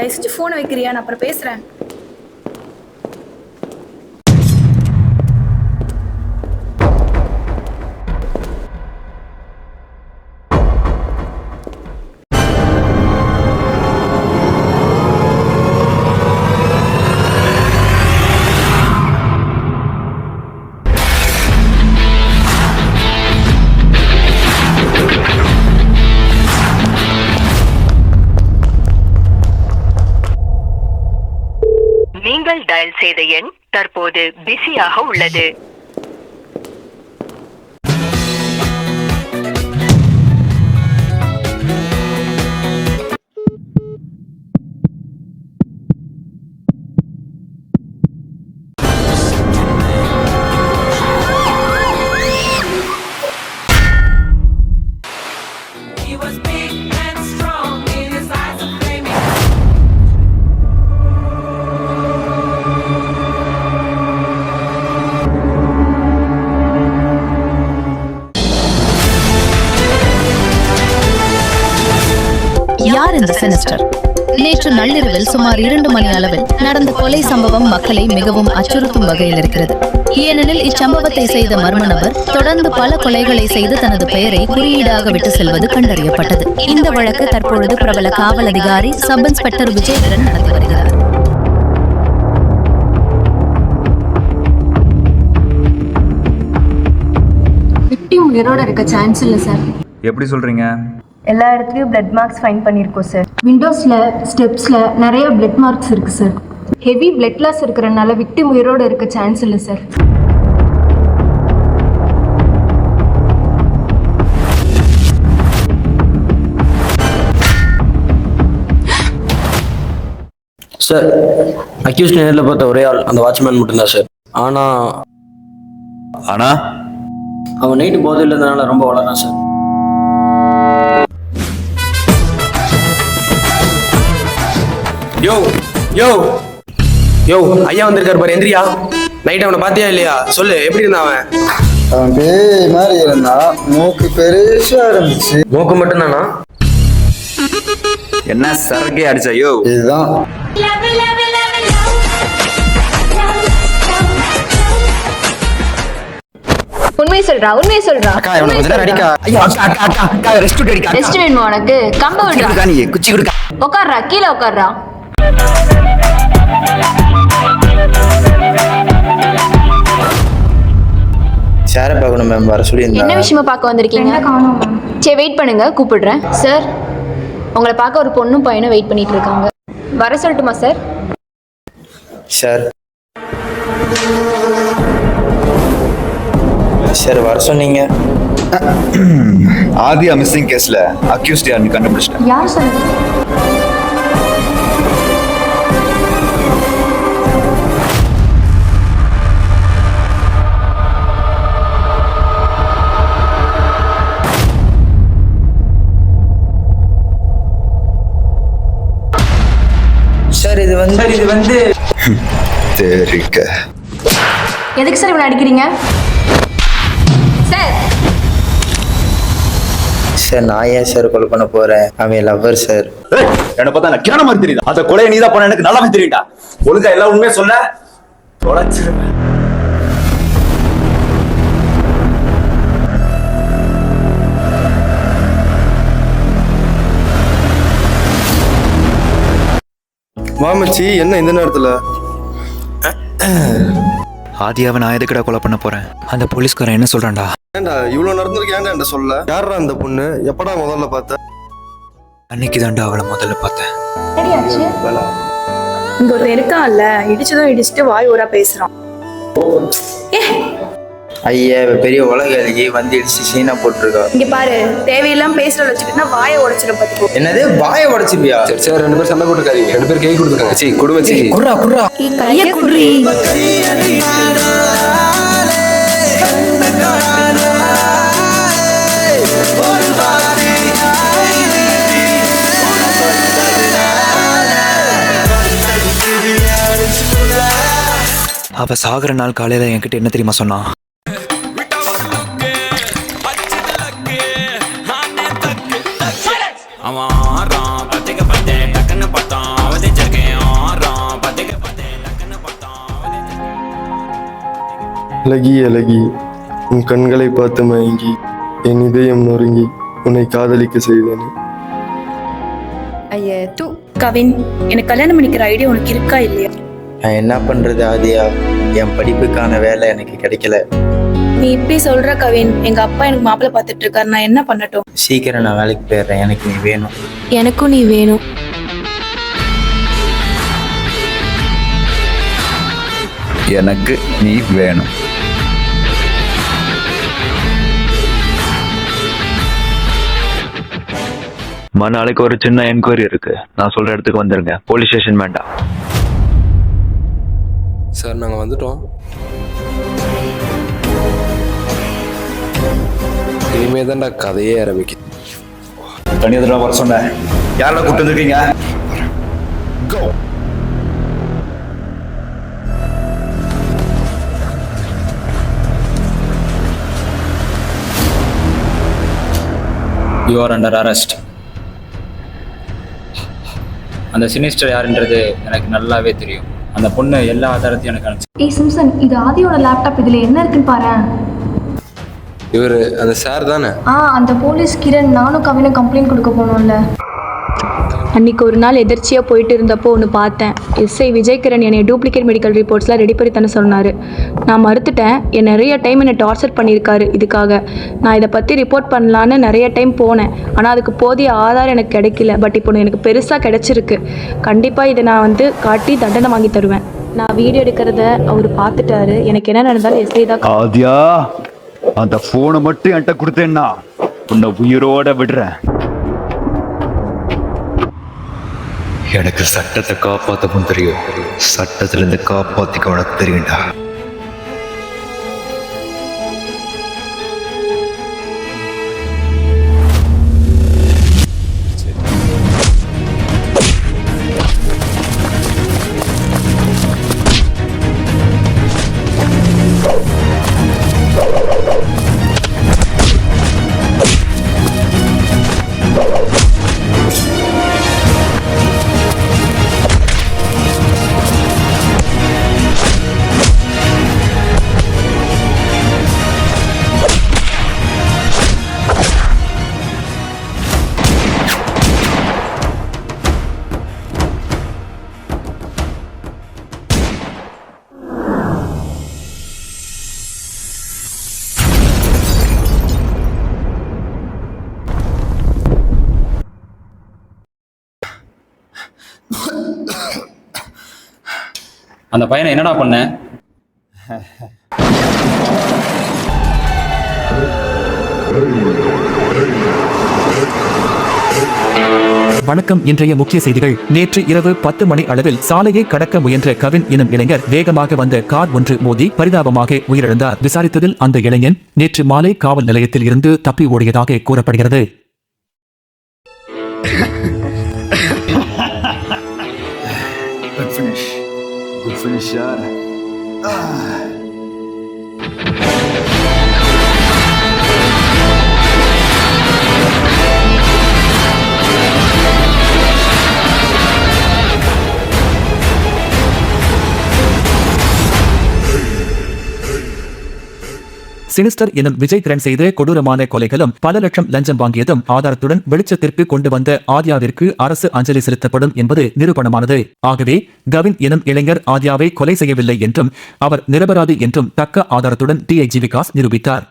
தயவு செஞ்சு ஃபோனை வைக்கிறியா? நான் அப்புறம் பேசுறேன். நீங்கள் டயல் செய்த எண் தற்போது பிஸியாக உள்ளது. யார் இந்த சினிஸ்டர்? நேற்று நள்ளிரவில் சுமார் 2 மணி அளவில் நடந்த கொலை சம்பவம் மக்களை மிகவும் அச்சுறுத்தும் வகையில் இருக்கிறது. ஏனெனில் இச்சம்பவத்தை செய்த மர்ம நபர் தொடர்ந்து பல கொலைகளை செய்து தனது பெயரை குறியீடாக விட்டு செல்வது கண்டறியப்பட்டது. இந்த வழக்கு தற்பொழுது பிரபல காவல் அதிகாரி சப் இன்ஸ்பெக்டர் விஜயதரன் நடத்தி வருகிறார். விக்டிம் உயிரோட இருக்க சான்ஸ் இல்லை சார். எப்படி சொல்றீங்க? எல்லா இடத்துலயும் பிளட் மார்க்ஸ் ஃபைண்ட் பண்ணியிருக்கோம் சார். விண்டோஸ்ல ஸ்டெப்ஸ்ல நிறைய பிளட் மார்க்ஸ் இருக்கு சார். ஹெவி பிளட் லாஸ் இருக்கிறனால விக்டிம் உயிரோட இருக்க சான்ஸ் இல்லை சார். சார், அக்யூஸ்ட் நேரில் பார்த்த ஒரே ஆள் அந்த வாட்ச்மேன் மட்டும்தான் சார். ஆனா அவன் நைட்டு போதையில் இருந்ததுனால ரொம்ப வளரான் சார். யோ யோ யோ ஐயா வந்திருக்காரு பாரு, எந்திரியா. நைட் அவனை பாத்தியா இல்லையா? சொல்லு, எப்படி இருந்தான் அவன்? அவன் பேய் மாதிரி இருந்தான். மூக்கு பெருசா இருந்துச்சு. மூக்கு மட்டும் தானா? என்ன சரக்கே அடிச்சா? யோ இதுதான் உண்மையை சொல்றா, உண்மையை சொல்றா. அக்கா இவனை கொஞ்ச நேரம் அடிக்கா. ஐயா அக்கா அக்கா அக்கா அக்கா ரெஸ்ட் அடிக்கா. ரெஸ்ட் வேணுமா உனக்கு? கம்ப விடுறா. நீ குச்சி கொடுக்க. உட்கார்றா, கீழே உட்கார்றா. சேர பார்க்கணும் மேம், வர சொல்லி. என்ன விஷயமா பார்க்க வந்திருக்கீங்க? சரி வெயிட் பண்ணுங்க, கூப்பிடுறேன். சார், உங்களை பார்க்க ஒரு பொண்ணும் பையனும் வெயிட் பண்ணிட்டு இருக்காங்க. வர சொல்லட்டுமா சார்? சார் சார் வர சொன்னீங்க. ஆதியா மிஸ்ஸிங் கேஸ்ல அக்யூஸ்ட் யாருன்னு கண்டுபிடிச்சிட்டேன். யார் சொல்லுங்க? சார் இது வந்து தெரிக்க. எதுக்கு சார் இவனை அடிக்கிறீங்க? சார் சார் நான் ஏன் சார் கொலை பண்ண போறேன்? அவன் லவ்வர் சார். என்ன பார்த்தா நான் கிரான மாதிரி தெரியுதா? அந்த கொலையை நீதான் பண்ண எனக்கு நல்லாவே தெரியும்டா. ஒழுங்கா எல்லாம் உண்மையை சொல்ல தொலைச்சிருவேன். மாமச்சி என்ன இந்த நேரத்துல? ஆதியாவை நான் எதுக்கடா கொலை பண்ண போறேன்? அந்த போலீஸ்காரன் என்ன சொல்றான்டா? ஏண்டா இவ்வளவு நடந்திருக்கு, ஏன்டா என்ன சொல்ல? யாரா அந்த பொண்ணு? எப்படா முதல்ல பார்த்த? அன்னைக்கு தான்டா அவளை முதல்ல பார்த்தேன். இங்க ஒருத்தன் இருக்கான்ல, இடிச்சதும் இடிச்சுட்டு வாய் ஊரா பேசுறான். ஐயா பெரிய உலக அழகி வந்து இடிச்சு சீனா போட்டிருக்கா. இங்க பாரு, தேவையெல்லாம் பேசுற வச்சுக்கிட்டா வாயை உடைச்சிட பாத்துக்கோ. என்னது வாயை உடைச்சிப்பியா? சரி சரி, 2 பேரும் சண்டை போட்டுருக்காதீங்க. 2 பேரும் கை கொடுத்துருக்காங்க. சரி குடும்ப சரி. குர்ரா குர்ரா கைய குடுறி. அவ சாகுற நாள் காலையில என்கிட்ட என்ன தெரியுமா சொன்னான்? அவன் ஆறான் பச்சைக்கு பச்சை டக்குன்னு பார்த்தான் அவன் அழகி அழகி, உன் கண்களை பார்த்து மயங்கி என் இதயம் நொறுங்கி உன்னை காதலிக்க செய்தேன். ஐய தூ கவின், எனக்கு கல்யாணம் பண்ணிக்கிற ஐடியா உனக்கு இருக்கா இல்லையா? நான் என்ன பண்றது ஆதியா, என் படிப்புக்கான வேலை எனக்கு கிடைக்கல. நீ இப்படி சொல்ற கவின், எங்க அப்பா எனக்கு மாப்பிள்ளை பார்த்துட்டு இருக்காரு, நான் என்ன பண்ணட்டும்? சீக்கிரம் நான் வேலைக்கு போயிடுறேன், எனக்கு நீ வேணும். எனக்கும் நீ வேணும். எனக்கு நீ வேணும். நாளைக்கு ஒரு சின்ன என்கொயரி இருக்கு. நான் சொல்ற இடத்துக்கு வந்துருங்க. போலீஸ் ஸ்டேஷன் வேண்டாம். சார் நாங்கள் வந்துட்டோம். இனிமே தான்டா கதையே ஆரம்பிக்கும். தனியாக வர சொன்னேன். யாரெல்லாம் கூப்பிட்டு வந்துருக்கீங்க? You are under arrest. அந்த சினிஸ்டர் யாருன்றது எனக்கு நல்லாவே தெரியும். அந்த பொண்ணு எல்லா ஆதாரத்தையும் எனக்கு அனுப்பிச்சு. ஏய் சிம்சன், இது ஆதியோட லேப்டாப், இதில் என்ன இருக்குன்னு பாரு. இவர் அந்த சார் தானே? அந்த போலீஸ் கிரண், நானும் கவினும் கம்ப்ளைண்ட் கொடுக்க போனோம்ல. அன்றைக்கி ஒரு நாள் எதிர்ச்சியாக போயிட்டு இருந்தப்போ ஒன்று பார்த்தேன். எஸ்ஐ விஜய்கிரண் என்னை டூப்ளிகேட் மெடிக்கல் ரிப்போர்ட்ஸ்லாம் ரெடி பண்ணி தானே சொன்னார். நான் மறுத்துட்டேன். நிறைய டைம் என்னை டார்ச்சர் பண்ணியிருக்காரு. இதுக்காக நான் இதை பற்றி ரிப்போர்ட் பண்ணலான்னு நிறைய டைம் போனேன். ஆனால் அதுக்கு போதிய ஆதாரம் எனக்கு கிடைக்கல. பட் இப்போ எனக்கு பெருசாக கிடைச்சிருக்கு. கண்டிப்பாக இதை நான் காட்டி தண்டனை வாங்கி தருவேன். நான் வீடியோ எடுக்கிறத அவர் பார்த்துட்டாரு. எனக்கு என்ன நடந்தாலும் எஸ்ஐ தான். ஆதியா, அந்த போனை மட்டும் என்கிட்ட கொடுத்தேன்னா உன்னை உயிரோட விடுறேன். எனக்கு சட்டத்தை காப்பாற்றவும் தெரியும். சட்டத்திலிருந்து காப்பாத்திக்க உனக்கு தெரியும்டா. அந்த பையனை என்னடா பண்ண? வணக்கம். இன்றைய முக்கிய செய்திகள். நேற்று இரவு 10 மணி அளவில் சாலையை கடக்க முயன்ற கவின் எனும் இளைஞர் வேகமாக வந்த கார் ஒன்று மோதி பரிதாபமாக உயிரிழந்தார். விசாரித்ததில் அந்த இளைஞன் நேற்று மாலை காவல் நிலையத்தில் இருந்து தப்பி ஓடியதாக கூறப்படுகிறது. Good finish, yaar. சினிஸ்டர் எனும் விஜய்கிரண் செய்த கொடூரமான கொலைகளும் பல லட்சம் லஞ்சம் வாங்கியதும் ஆதாரத்துடன் வெளிச்சத்திற்கு கொண்டு வந்த ஆத்யாவிற்கு அரசு அஞ்சலி செலுத்தப்படும் என்பது நிரூபணமானது. ஆகவே கவின் எனும் இளைஞர் ஆத்யாவை கொலை செய்யவில்லை என்றும் அவர் நிரபராதி என்றும் தக்க ஆதாரத்துடன் டிஐஜி விகாஸ் நிரூபித்தார்.